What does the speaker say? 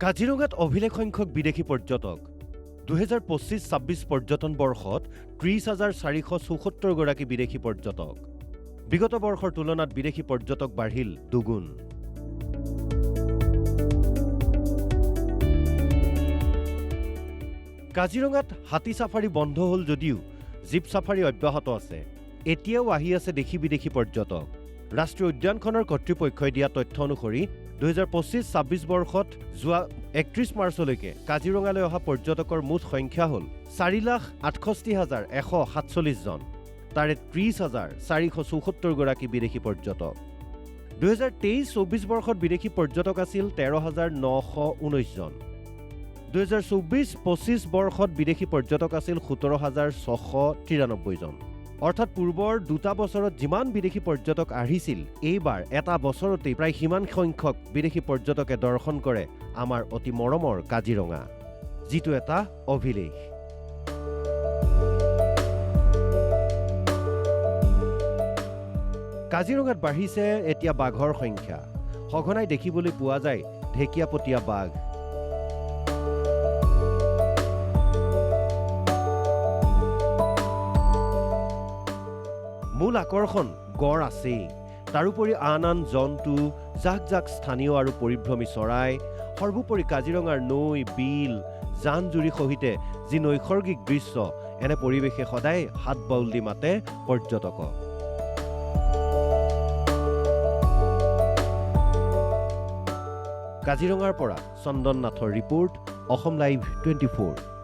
কাজিৰঙাত অভিলেখ সংখ্যক বিদেশী পৰ্যটক 2025-26 পৰ্যটন বৰ্ষত 30,474 গৰাকী বিদেশী পৰ্যটক। বিগত বৰ্ষৰ তুলনাত বিদেশী পৰ্যটক বাঢ়িল দুগুণ। কাজিৰঙাত হাতী ছাফাৰী বন্ধ হ'ল যদিও জীপ ছাফাৰী অব্যাহত আছে। এতিয়াও আহি আছে দেশী বিদেশী পৰ্যটক। ৰাষ্ট্ৰীয় উদ্যানখনৰ কৰ্তৃপক্ষই দিয়া তথ্য অনুসৰি 2025-26 বৰ্ষত যোৱা 31 মাৰ্চলৈকে কাজিৰঙালৈ অহা পৰ্যটকৰ মুঠ সংখ্যা হ'ল 4,68,147 জন। তাৰে 30,474 গৰাকী বিদেশী পৰ্যটক। 2023-24 বৰ্ষত বিদেশী পৰ্যটক আছিল 13,919 জন। 2024-25 বৰ্ষত বিদেশী পৰ্যটক আছিল 17,693 জন। অৰ্থাৎ পূৰ্বৰ দুটা বছৰত যিমান বিদেশী পৰ্যটক আহিছিল, এইবাৰ এটা বছৰতেই প্ৰায় সিমান সংখ্যক বিদেশী পৰ্যটকে দৰ্শন কৰে আমাৰ অতি মৰমৰ কাজিৰঙা, যিটো এটা অভিলেখ। কাজিৰঙাত বাঢ়িছে এতিয়া বাঘৰ সংখ্যা। সঘনাই দেখিবলৈ পোৱা যায় ঢেকীয়াপতীয়া বাঘ। মূল আকৰ্ষণ গড় আছেই, তাৰোপৰি আন আন জন্তু, জাক জাক স্থানীয় আৰু পৰিভ্ৰমী চৰাই, সৰ্বোপৰি কাজিৰঙাৰ নৈ, বিল, জান জুৰি সহিতে যি নৈসৰ্গিক দৃশ্য, এনে পৰিৱেশে সদায় হাত বাউল দি মাতে পৰ্যটকক। কাজিৰঙাৰ পৰা চন্দন নাথৰ ৰিপৰ্ট, অসম লাইভ 24।